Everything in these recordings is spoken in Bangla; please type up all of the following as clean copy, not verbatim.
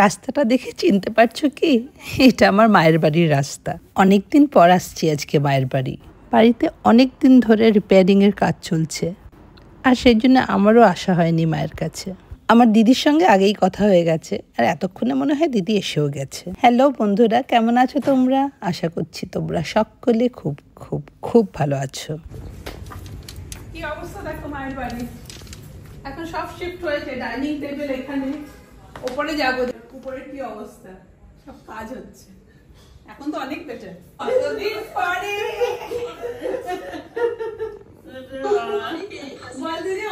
রাস্তাটা দেখে চিনতে পারছো কি? এটা আমার মায়ের বাড়ির রাস্তা। অনেকদিন পর আসছি আজকে মায়ের বাড়ি। বাড়িতে অনেক দিন ধরে রিপেয়ারিংয়ের কাজ চলছে, আর সেই জন্য আমারও আসা হয়নি মায়ের কাছে। আমার দিদির সঙ্গে আগেই কথা হয়ে গেছে, আর এতক্ষণে মনে হয় দিদি এসেও গেছে। হ্যালো বন্ধুরা, কেমন আছো তোমরা? আশা করছি তোমরা সকলে খুব খুব খুব ভালো আছো। কি অবস্থা দেখো মায়ের বাড়ি। এখন সব শিফট হয়েছে, ডাইনিং টেবিল এখানে, উপরে যাবো, উপরে কি অবস্থা, সব কাজ হচ্ছে। এখন তো অনেক বেটার। অতদিন পরে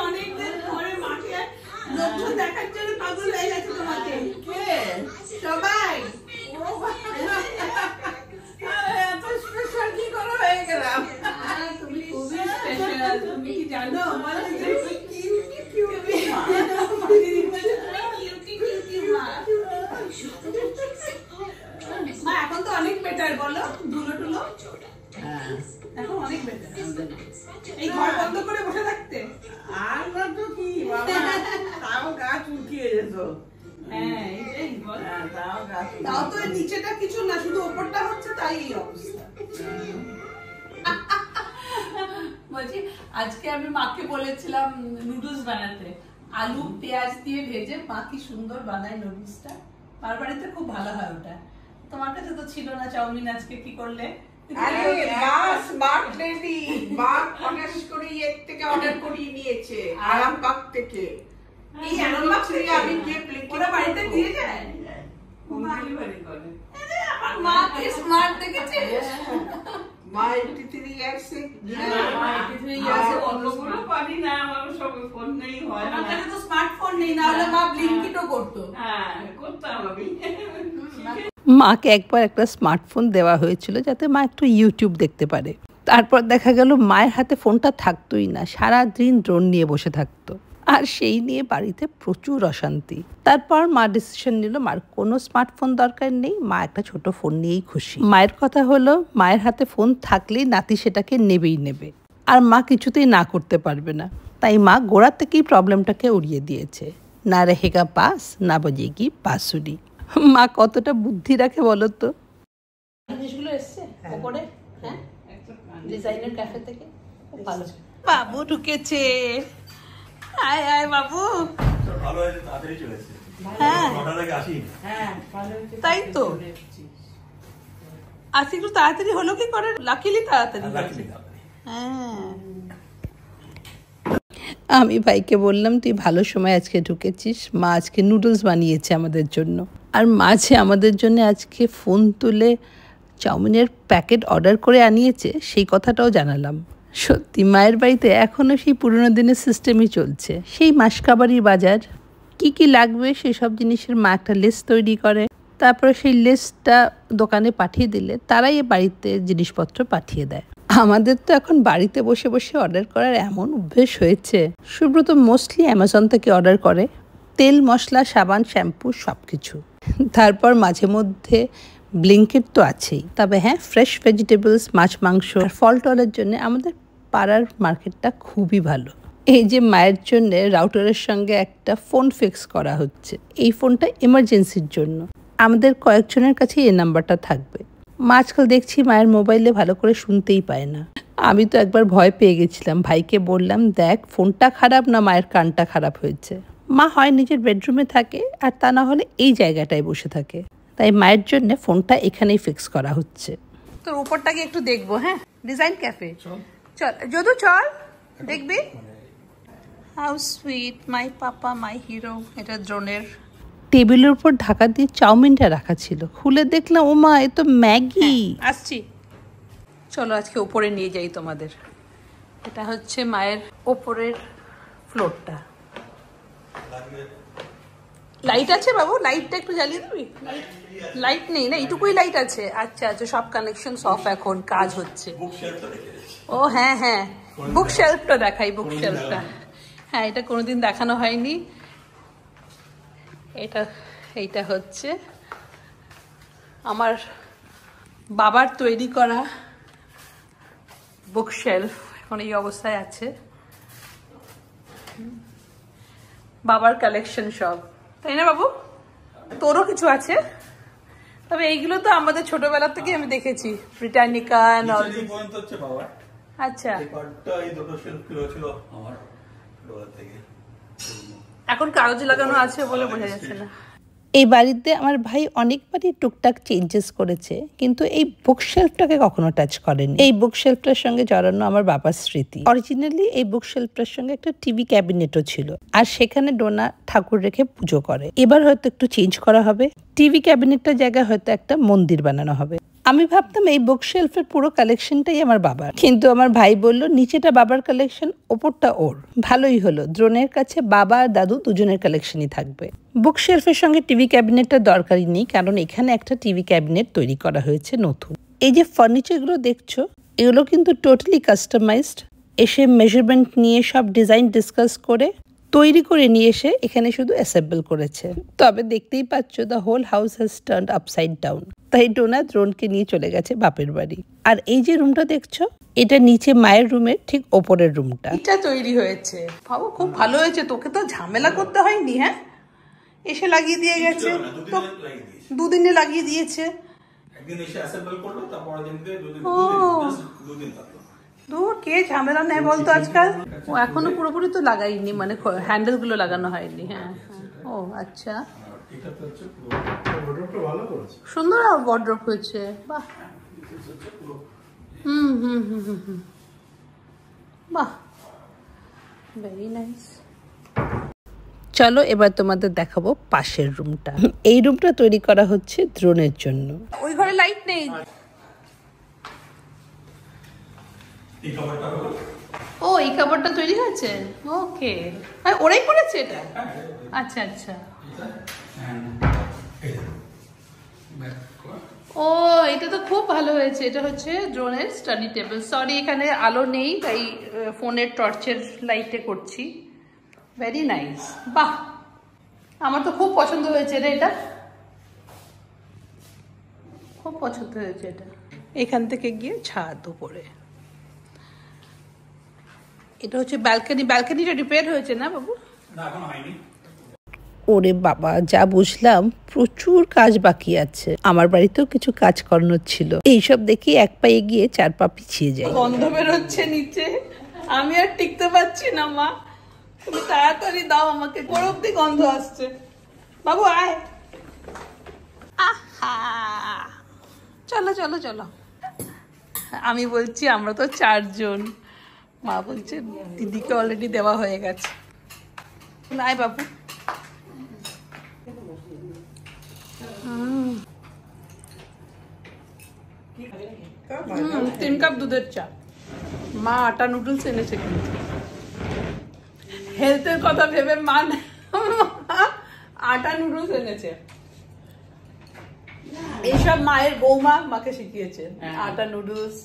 অনেকদিন পরে মাকে লোকজন দেখার জন্য পাগল হয়ে গেছে তোমাকে সবাই। এত স্পেশাল কি করে হয়ে গেলাম? তুমি খুবই স্পেশাল, তুমি কি জানো? মা এখন তো অনেক বেটার, বলো ধুলো টুলো এখন অনেক বেটার। এই ঘর বন্ধ করে বসে থাকতে আর না তো কি বাবা, তাও গা চুলকিয়ে যেত। হ্যাঁ এই বল, তাও তো নিচেটা কিছু না, শুধু উপরটা হচ্ছে, তাই এই অবস্থা। বলছি আজকে আমি মাকে বলেছিলাম নুডলস বানাতে, আলু পেঁয়াজ দিয়ে ভেজে। মা কি সুন্দর বানায় নুডলসটা, মার বাড়িতে খুব ভালো হয় ওটা। তোমার কাছে তো ছিল না চাউমিন, আজকে কি করলে? আরে স্মার্ট লেডি, মা ফটাস করে এর থেকে অর্ডার করিয়ে নিয়েছে আরামবাগ থেকে। এই আরামবাগ থেকে আমি যে প্লেট ওরা বাড়িতে দিয়ে যায়, হোম ডেলিভারি করে। আমার মা কি স্মার্ট দেখেছিস? মা 83 ইয়ার্স এ, মা 83 ইয়ার্স এ অন্যগুলো পারি না, আমার সব ফোন নেই, হয় না। আমার কাছে তো স্মার্টফোন নেই, না হলে মা ব্লিঙ্কিটও করতো। হ্যাঁ করতাম আমি। মাকে একবার একটা স্মার্টফোন দেওয়া হয়েছিল যাতে মা একটু ইউটিউব দেখতে পারে। তারপর দেখা গেল মায়ের হাতে ফোনটা থাকতোই না, সারাদিন ড্রোন নিয়ে বসে থাকতো, আর সেই নিয়ে বাড়িতে প্রচুর অশান্তি। তারপর মা ডিসিশন নিল মার কোনো স্মার্টফোন দরকার নেই, মা একটা ছোট ফোন নিয়েই খুশি। মায়ের কথা হলো মায়ের হাতে ফোন থাকলেই নাতি সেটাকে নেবেই নেবে, আর মা কিছুতেই না করতে পারবে না। তাই মা গোড়া থেকেই প্রবলেমটাকে উড়িয়ে দিয়েছে, না রেহেগা পাস না বজেগি বাঁশুরি। মা কতটা বুদ্ধি রাখে বলো তো। জিনিসগুলো এসছে উপরে, হ্যাঁ ডিজাইনার ক্যাফে থেকে, খুব ভালো। বাবু ঢুকেছে, আয় আয় বাবু। ভালো হয়েছে, তাড়াতাড়ি চলে এসেছে। হ্যাঁ নটার আগে আসি। হ্যাঁ ভালো হয়েছে, তাই তো। আজকে একটু তাড়াতাড়ি হলো কি করে, লাকিলি তাড়াতাড়ি হয়েছে। হ্যাঁ আমি ভাইকে বললাম তুই ভালো সময় আজকে ঢুকেছিস, মা আজকে নুডলস বানিয়েছে আমাদের জন্য। আর মাঝে আমাদের জন্য আজকে ফোন তুলে চাউমিনের প্যাকেট অর্ডার করে আনিয়েছে, সেই কথাটাও জানালাম। সত্যি মায়ের বাড়িতে এখনও সেই পুরোনো দিনের সিস্টেমই চলছে। সেই মাসকাবারির বাজার, কি কি লাগবে সেসব জিনিসের মা একটা লিস্ট তৈরি করে, তারপরে সেই লিস্টটা দোকানে পাঠিয়ে দিলে তারাই বাড়িতে জিনিসপত্র পাঠিয়ে দেয়। আমাদের তো এখন বাড়িতে বসে বসে অর্ডার করার এমন অভ্যেস হয়েছে। সুব্রত মোস্টলি অ্যামাজন থেকে অর্ডার করে, তেল মশলা সাবান শ্যাম্পু সব কিছু। তারপর মাঝে মধ্যে ব্লিঙ্কিট তো আছেই, তবে হ্যাঁ ফ্রেশ ভেজিটেবলস, মাছ মাংস আর ফল টলের জন্য আমাদের পাড়ার মার্কেটটা খুবই ভালো। এই যে মায়ের জন্য রাউটারের সঙ্গে একটা ফোন ফিক্স করা হচ্ছে, এই ফোনটা এমার্জেন্সির জন্য। আমাদের কয়েকজনের কাছে এই নাম্বারটা থাকবে। মা আজকাল দেখছি মায়ের মোবাইলে ভালো করে শুনতেই পায় না। আমি তো একবার ভয় পেয়ে গেছিলাম, ভাইকে বললাম দেখ ফোনটা খারাপ না মায়ের কানটা খারাপ হয়েছে। মা হয় নিজের বেডরুমে থাকে, আর তা না হলে এই জায়গাটায় বসে থাকে, তাই মায়ের জন্য ফোনটা এখানেই ফিক্স করা হচ্ছে। তোর উপরটাকে একটু দেখবো, হ্যাঁ ডিজাইন ক্যাফে চল, যদু চল দেখবি। How sweet, my papa my hero. এটা ড্রোনের। টেবিলের উপর ঢাকা দিয়ে চাউমিনটা রাখা ছিল, খুলে দেখলাম ও মা এ তো ম্যাগি। আসছি, চলো আজকে উপরে নিয়ে যাই তোমাদের। এটা হচ্ছে মায়ের ওপরের ফ্লোরটা। লাইট আছে বাবু, লাইটটা একটু জ্বালিয়ে দিবি। লাইট নেই না, এইটুকুই লাইট আছে। আচ্ছা আচ্ছা, সব কানেকশন অফ, এখন কাজ হচ্ছে। ও হ্যাঁ হ্যাঁ, বুক শেলফটা দেখাই, বুক শেলফটা। হ্যাঁ এটা কোনোদিন দেখানো হয়নি। এইটা হচ্ছে আমার বাবার তৈরি করা বুক শেলফ, এখন এই অবস্থায় আছে। বাবার কালেকশন সব, তাই না বাবু? তোরও কিছু আছে, তবে এইগুলো তো আমাদের ছোটবেলা থেকে আমি দেখেছি, ব্রিটানিকা এন্ড অল। আচ্ছা, এখন কাগজ লাগানো আছে বলে বোঝা যাচ্ছে না। এই বাড়িতে আমার ভাই অনেকবারই টুকটাক চেঞ্জেস করেছে, কিন্তু এই বুকশেলফটাকে কখনো টাচ করেনি। এই বুকশেলফটার সঙ্গে জড়ানো আমার বাবার স্মৃতি। অরিজিনালি এই বুকশেলফটার সঙ্গে একটা টিভি ক্যাবিনেটও ছিল, আর সেখানে ডোনা ঠাকুর রেখে পুজো করে। এবার হয়তো একটু চেঞ্জ করা হবে, টিভি ক্যাবিনেটটার জায়গায় হয়তো একটা মন্দির বানানো হবে। আমি ভাবতাম এই বুকশেলফের পুরো কালেকশনটাই আমার বাবার, কিন্তু আমার ভাই বলল নিচেটা বাবার কালেকশন, ওপরটা ওর। ভালোই হলো, দ্রোণের কাছে বাবা আর দাদু দুজনের কালেকশনই থাকবে। বুকশেলফের সঙ্গে টিভি ক্যাবিনেটটার দরকারই নেই, কারণ এখানে একটা টিভি ক্যাবিনেট তৈরি করা হয়েছে নতুন। এই যে ফার্নিচারগুলো দেখছো, এগুলো কিন্তু টোটালি কাস্টমাইজড। এসে মেজারমেন্ট নিয়ে সব ডিজাইন ডিসকাস করে তৈরি করে নিয়ে এসে এখানে শুধু অ্যাসেম্বল করেছে। তবে দেখতেই পাচ্ছ, the whole house has turned upside down. তাই ডোনা দ্রোণকে নিয়ে চলে গেছে বাপের বাড়ি। আর এই যে রুমটা দেখছো, এটা নিচে মায়ের রুমের ঠিক ওপরের রুমটা। এটা তৈরি হয়েছে, বাবু খুব ভালো হয়েছে, তোকে তো ঝামেলা করতে হয়নি। হ্যাঁ, এসে লাগিয়ে দিয়ে গেছে, দুদিনে লাগিয়ে দিয়েছে। দূর, কে ঝামেলা নেয় বলতো আজকাল। ও এখনো পুরোপুরি তো লাগাইনি, মানে হ্যান্ডেল গুলো লাগানো হয়নি। হ্যাঁ, ও আচ্ছা, সুন্দর ওয়ার্ড্রপ হয়েছে, বাহ। বাহ, ভেরি নাইস। চলো এবার তোমাদের দেখাবো পাশের রুমটা। এই রুমটা তৈরি করা হচ্ছে দ্রোণের জন্য। ওই ঘরে লাইট নেই। ও, এই কাপড়টা তৈরি হয়েছে, ওকে। ওরাই করেছে এটা? আচ্ছা আচ্ছা। ও, এটা তো খুব ভালো হয়েছে। এটা হচ্ছে দ্রোণের স্টাডি টেবিল। সরি, এখানে আলো নেই, তাই ফোনের টর্চের লাইটে করছি। ভেরি নাইস, বাহ, আমার তো খুব পছন্দ হয়েছে রে, এটা খুব পছন্দ হয়েছে। এটা এখান থেকে গিয়ে ছাদ উপরে। এটা হচ্ছে ব্যালকনি। ব্যালকনিটা রিপেয়ার হয়েছে না বাবু? না, এখনো হয়নি। ওরে বাবা, যা বুঝলাম প্রচুর কাজ বাকি আছে। আমার বাড়িতেও কিছু কাজ করানোর ছিল। এইসব দেখি এক পা এগিয়ে চার পা পিছিয়ে যায়। গন্ধ বেরোচ্ছে নিচে, আমি আর টিকতে পারছি না। মা, তুমি তাড়াতাড়ি দাও আমাকে, কোন অব্দি গন্ধ আসছে। বাবু আয়, আহা, চলো চলো চলো। আমি বলছি আমরা তো 4 জন। মা বলছে দিদিকে অলরেডি দেওয়া হয়ে গেছে। আয় বাবু। 3 কাপ দুধের চা। মা আটা নুডলস এনেছে, কিন্তু হেলথের কথা ভেবে মা আটা নুডলস এনেছে। এইসব মায়ের বৌমা মাকে শিখিয়েছে, আটা নুডলস।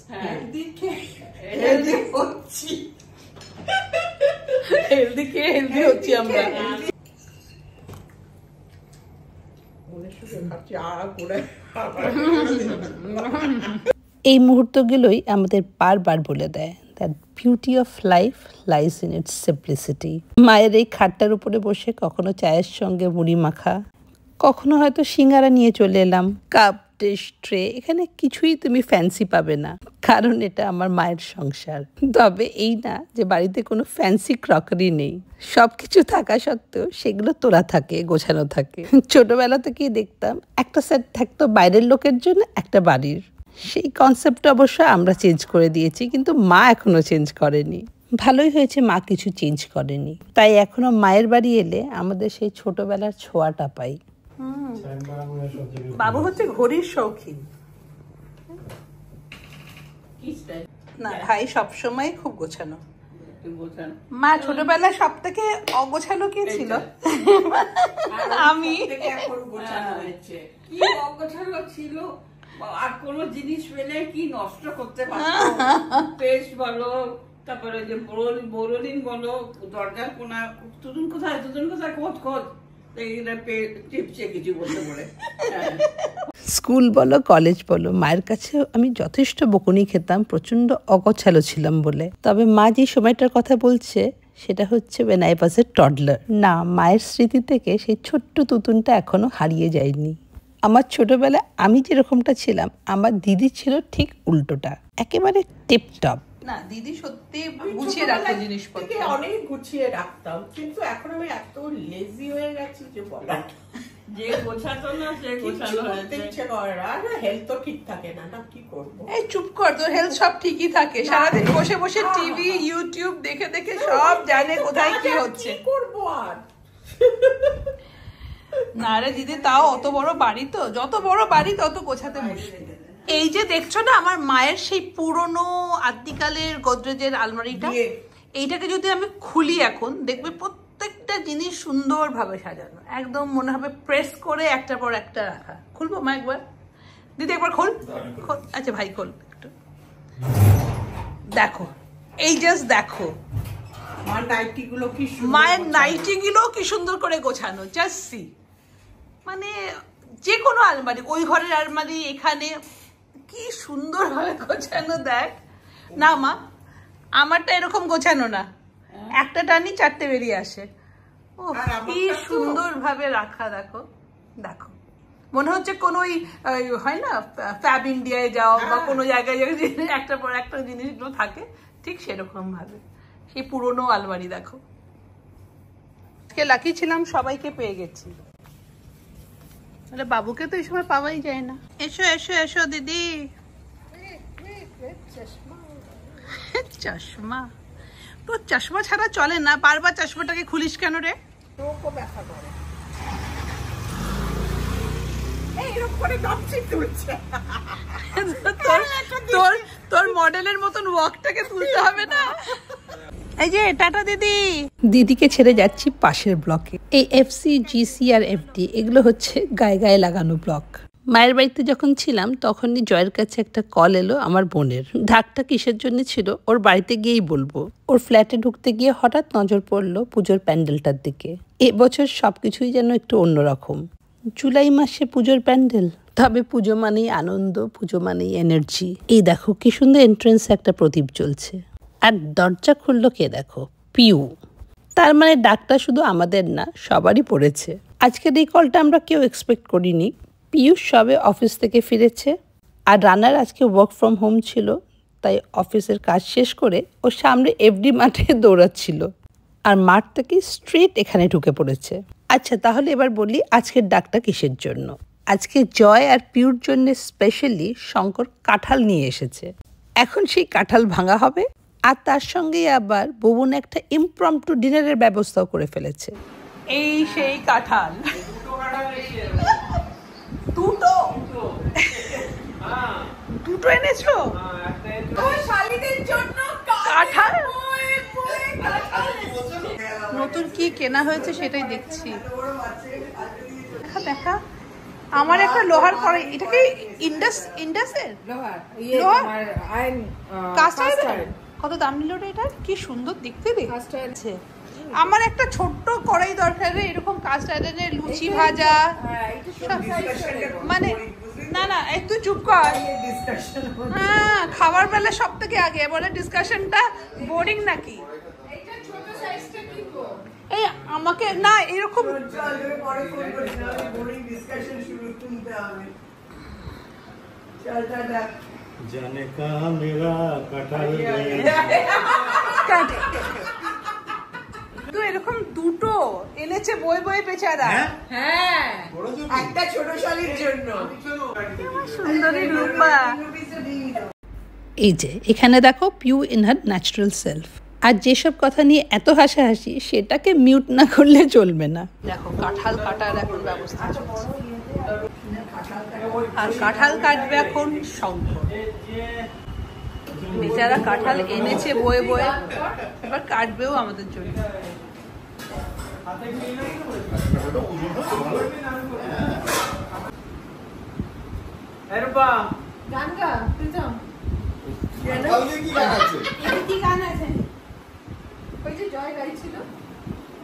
হেলদি হচ্ছি, আমরা। এই মুহূর্তগুলোই আমাদের বারবার বলে দেয় that beauty of life lies in its simplicity. মায়ের এই খাটটার উপরে বসে কখনো চায়ের সঙ্গে মুড়ি মাখা, কখনো হয়তো সিঙ্গারা নিয়ে চলে এলাম। কাপ, ডিশ, ট্রে, এখানে কিছুই তুমি ফ্যান্সি পাবে না, কারণ এটা আমার মায়ের সংসার। তবে এই না যে বাড়িতে কোনো ফ্যান্সি ক্রকারি নেই, সবকিছু থাকা সত্ত্বেও সেগুলো তোলা থাকে, গোছানো থাকে। ছোটবেলা থেকেই দেখতাম একটা সেট থাকতো বাইরের লোকের জন্য, একটা বাড়ির। সেই কনসেপ্টটা অবশ্য আমরা চেঞ্জ করে দিয়েছি, কিন্তু মা এখনো চেঞ্জ করেনি। ভালোই হয়েছে মা কিছু চেঞ্জ করেনি, তাই এখনো মায়ের বাড়ি এলে আমাদের সেই ছোটবেলার ছোঁয়াটা পাই। বাবু হচ্ছে ঘড়ির শৌখিন না, ভাই সবসময় খুব গোছানো। মা ছোটবেলায় সব থেকে অগোছালো কে ছিল? আমি। কি অগোছালো ছিল, আর কোন জিনিস পেলে কি নষ্ট করতে পারতো। পেস্ট বলো, তারপরে যে বোরোলিন বলো, দরজার কোনা, দুজন কোথায় খোঁজ টিপছে কিছু বলতে পারে। স্কুল বলো, কলেজ বলো, মায়ের কাছে আমি যথেষ্ট বকুনি খেতাম, প্রচন্ড অগোছালো ছিলাম বলে। তবে মা যে সময়টার কথা বলছে, সেটা হচ্ছে when I was a toddler। না, মায়ের স্মৃতি থেকে সেই ছোট্ট তুতুনটা এখনো হারিয়ে যায়নি। আমার ছোটবেলায় আমি যেরকমটা ছিলাম, আমার দিদি ছিল ঠিক উল্টোটা, একেবারে টিপটপ। না, দিদি সত্যি গুছিয়ে রাখতো জিনিসপত্র, অনেক গুছিয়ে রাখতাম, কিন্তু এখন আমি এত লেজি হয়ে গেছি যে বলা, যে গোছাতো না সে গোছানো হয়েছে, ইচ্ছে করে না। আর হেলথ তো ঠিক থাকে না, না কি করবো। এই চুপ কর, তোর হেলথ সব ঠিকই থাকে, সারাদিন বসে বসে টিভি ইউটিউব দেখে দেখে সব জানে কোথায় কি হচ্ছে। কি করবো আর? না রে দিদি, তাও অত বড় বাড়ি, তো যত বড় বাড়ি তত গোছাতে মুশকিল। এই যে দেখছো না আমার মায়ের সেই পুরনো আদিকালের গোদরেজের আলমারিটা, এইটাকে যদি আমি খুলি এখন দেখবে প্রত্যেকটা জিনিস সুন্দরভাবে সাজানো, একদম মনে হবে প্রেস করে একটার পর একটা রাখা। খুলবো মা একবার? দিদি একবার খোল। আচ্ছা ভাই খোল একটু, দেখো, এই জাস্ট দেখো মায়ের নাইটি গুলো কি সুন্দর করে গোছানো, জাস্ট সি। মানে যে কোনো আলমারি, ওই ঘরের আলমারি, এখানে কি সুন্দর ভাবে গোছানো, দেখ না মা, আমারটা এরকম গোছানো না, একটা টানি চারটে বেরিয়ে আসে। ও কি সুন্দর ভাবে রাখা, দেখো দেখো, মনে হচ্ছে কোনো হয় না ফ্যাব ইন্ডিয়ায় যাও বা কোনো জায়গায় একটার পর একটা জিনিসগুলো থাকে, ঠিক সেরকম ভাবে সেই পুরনো আলমারি দেখো। আজকে লাকি ছিলাম, সবাইকে পেয়ে গেছি, বাবুকে তো এই সময় পাওয়াই যায় না। এসো এসো এসো দিদি। চশমা, তো চশমা ছাড়া চলে না, বারবার চশমাটাকে খুলিস কেন রে? ব্যথা করে এইরকম করে নাচি তুলছে। তোর মডেলের মতন ওয়াকটাকে তুলতে হবে না। এই যে টাটা দিদি। দিদিকে ছেড়ে যাচ্ছি পাশের ব্লকে। এই এফসি, জিসি আর এফডি এগুলো হচ্ছে গায়ে গায়ে লাগানো ব্লক। মায়ের বাড়িতে যখন ছিলাম তখনই জয়ের কাছে একটা কল এলো আমার বোনের। ঢাকটা কিসের জন্য ছিল ওর বাড়িতে গিয়েই বলবো। ওর ফ্ল্যাটে ঢুকতে গিয়ে হঠাৎ নজর পড়লো পুজোর প্যান্ডেলটার দিকে। এবছর সবকিছুই যেন একটু অন্যরকম। জুলাই মাসে পুজোর প্যান্ডেল, তবে পুজো মানেই আনন্দ, পুজো মানেই এনার্জি। এই দেখো কি সুন্দর এন্ট্রান্সে একটা প্রদীপ জ্বলছে, আর দরজা খুললো কে দেখো, পিউ। তার মানে ডাকটা শুধু আমাদের না, সবারই পড়েছে। আজকের এই কলটা আমরা কেউ এক্সপেক্ট করিনি। পিয়ুষ সবে অফিস থেকে ফিরেছে, আর রানার আজকে ওয়ার্ক ফ্রম হোম ছিল, তাই অফিসের কাজ শেষ করে ও সামনে এফডি মাঠে দৌড়াচ্ছিল, আর মাঠ থেকে স্ট্রেট এখানে ঢুকে পড়েছে। আচ্ছা তাহলে এবার বলি আজকের ডাকটা কিসের জন্য। আজকে জয় আর পিউর জন্য স্পেশালি শঙ্কর কাঁঠাল নিয়ে এসেছে। এখন সেই কাঁঠাল ভাঙা হবে, আর তার সঙ্গে আবার বুবন একটা ইমপ্রম্পটু ডিনারের ব্যবস্থাও করে ফেলেছে। এই সেই কাঁঠাল, দুটো এনেছো শালিদের জন্য কাঁঠাল। নতুন কি কেনা হয়েছে সেটাই দেখছি। দেখা দেখা, আমার একটা লোহার কড়াই, এটা কি ইন্ডাসের লোহার কাস্ট আয়রন? কত দাম নিল এটা? কি সুন্দর দেখতে দেখছে। আমার একটা ছোট্ট কড়াই দরকার রে, এরকম কাস্ট আয়রনের লুচি ভাজা, মানে না না একটু চুপ কর। হ্যাঁ, খাবার বেলা সব থেকে আগে বলে ডিসকাশনটা বোরিং নাকি? এই আমাকে না এরকম जाने का मेरा कटहल তো এরকম দুটো এনেছে বই বই বেচারা। হ্যাঁ, একটা ছোট শালির জন্য। সুন্দরী রূপা। এই যে এখানে দেখো Piu in her natural self. আর যেসব কথা নিয়ে এত হাসাহাসি, সেটাকে মিউট না করলে চলবে না। দেখো কাঁঠাল কাটার এখন ব্যবস্থা চলছে, আর কাঁঠাল কাটবে এখন শঙ্কর। বেচারা কাঁঠাল এনেছে বয়ে বয়ে, এবার কাটবেও আমাদের জন্য।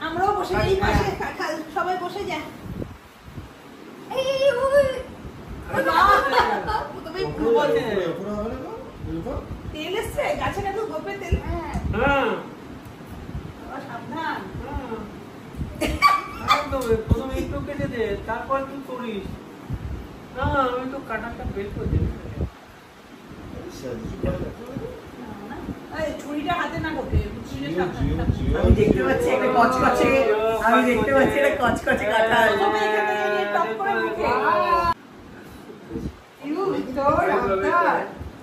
আমরাও বসে এই পাশে কাঁঠাল সবাই বসে যায়। তেল এসছে গাছে, না তো গোপে তেল। করতে হবে, প্রথমে একটু কেটে দে, তারপর তুই করিস। না আমি তো কাটাটা বের করে দেব। ছুরিটা হাতে না ঢোকে, আমি দেখতে পাচ্ছি একটা কচকচে, আমি দেখতে পাচ্ছি একটা কচকচে কাঁঠাল।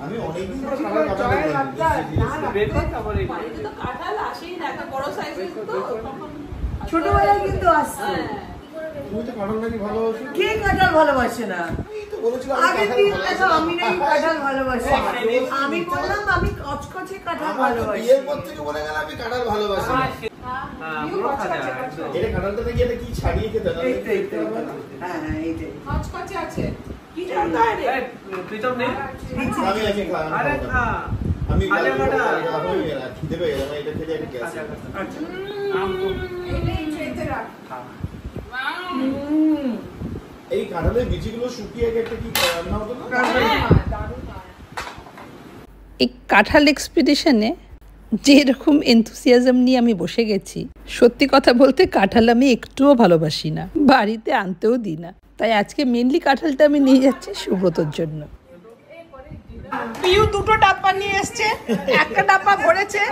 আমি অনেকদিন ধরে কাঁঠাল বের কর তারপরে বাড়িতে তো কাঁঠাল আসেই না, একটা বড় সাইজের তো ছোটবেলায় কিন্তু আসছে। তুমি তো কাঁঠাল নাকি ভালোবাসো? কে কাঁঠাল ভালোবাসে না? এই তো বলেছিলাম আগের দিন দেখো আমি নাই কাঁঠাল ভালোবাসি, আমি বললাম আমি কচকচে কাঁঠাল ভালোবাসি। বিয়ের পর থেকে বলে গেল আমি কাঁঠাল ভালোবাসি। হ্যাঁ পুরো খাজা একদম। এটা কাঁঠালটা নাকি এটা কি ছাড়িয়ে খেতে না? এই তো এই তো, হ্যাঁ হ্যাঁ এইটাই। কচকচে আছে। কি জানতে হয় রে? এই প্রীতম নে। আমি আজকে খাওয়া আরে খা। আমি আরে বাটা। খিদে পেয়ে গেল, এটা খেতে একটা গ্যাস। আচ্ছা আচ্ছা। আচ্ছা। আম তো খা। এই কাঁঠালের বীজগুলো শুকিয়ে একটা কি রান্না হতো না? এই কাঁঠাল এক্সপিডিশনে যেরকম এনথুসিয়াজম নিয়ে আমি বসে গেছি, সত্যি কথা বলতে কাঁঠাল আমি একটুও ভালোবাসি না, বাড়িতে আনতেও দিই না। তাই আজকে মেনলি কাঁঠালটা আমি নিয়ে যাচ্ছি সুব্রতর জন্য। পিউ দুটো ডাব্বা নিয়ে এসছে, একটা ডাব্বা ভরেছে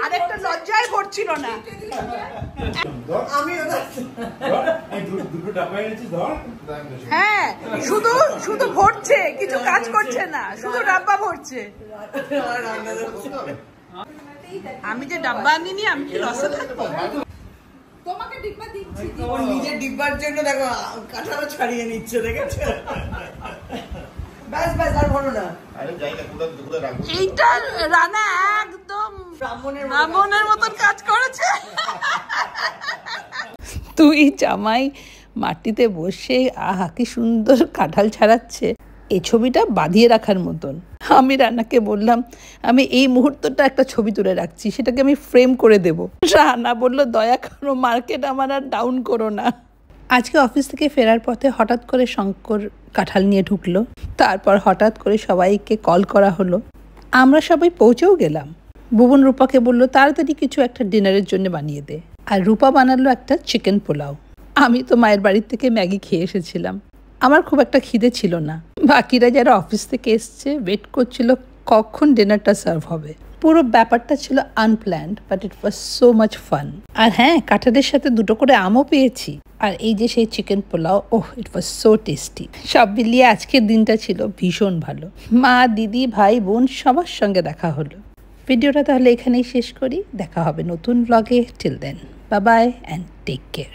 আর একটা লজ্জায় ভরছিল না। আমি দুটো ডাব্বা এনেছিস ধর। হ্যাঁ, শুধু শুধু ভরছে, কিছু কাজ করছে না, শুধু ডাব্বা ভরছে। আমি যে ডাব্বা আনিনি, আমি কি লসে থাকবো? তোমাকে ডিব্বা দিচ্ছি। ওর নিজের ডিব্বার জন্য দেখো কাঁঠালও ছাড়িয়ে নিচ্ছে, দেখেছো? ব্যাস ব্যাস আর বলো না। আরে যাই না, দুটো রাখবো। এইটা রানা একদম ব্রাহ্মণের মতন কাজ করেছে। তুই জামাই মাটিতে বসে আহা কি সুন্দর কাঁঠাল ছাড়াচ্ছে, এই ছবিটা বাঁধিয়ে রাখার মতন। আমি রান্নাকে বললাম আমি এই মুহূর্তটা একটা ছবি তুলে রাখছি, সেটাকে আমি ফ্রেম করে দেব। রান্না বলল দয়া করো, মার্কেট আমার আর ডাউন করো না। আজকে অফিস থেকে ফেরার পথে হঠাৎ করে শঙ্কর কাঁঠাল নিয়ে ঢুকলো, তারপর হঠাৎ করে সবাইকে কল করা হলো। আমরা সবাই পৌঁছেও গেলাম। ভুবন রূপাকে বলল তাড়াতাড়ি কিছু একটা ডিনারের জন্য বানিয়ে দে, আর রূপা বানালো একটা চিকেন পোলাও। আমি তো মায়ের বাড়ির থেকে ম্যাগি খেয়ে এসেছিলাম, আমার খুব একটা খিদে ছিল না। বাকিরা যারা অফিস থেকে এসছে ওয়েট করছিল কখন ডিনারটা সার্ভ হবে। পুরো ব্যাপারটা ছিল unplanned, but it was so much fun. আর হ্যাঁ, কাঁঠালের সাথে দুটো করে আমও পেয়েছি। আর এই যে সেই chicken pulao, oh it was so tasty. সব মিলিয়ে আজকের দিনটা ছিল ভীষণ ভালো। মা, দিদি, ভাই, বোন সবার সঙ্গে দেখা হলো। ভিডিওটা তাহলে এখানেই শেষ করি, দেখা হবে নতুন ব্লগে। Till then, bye bye and take care.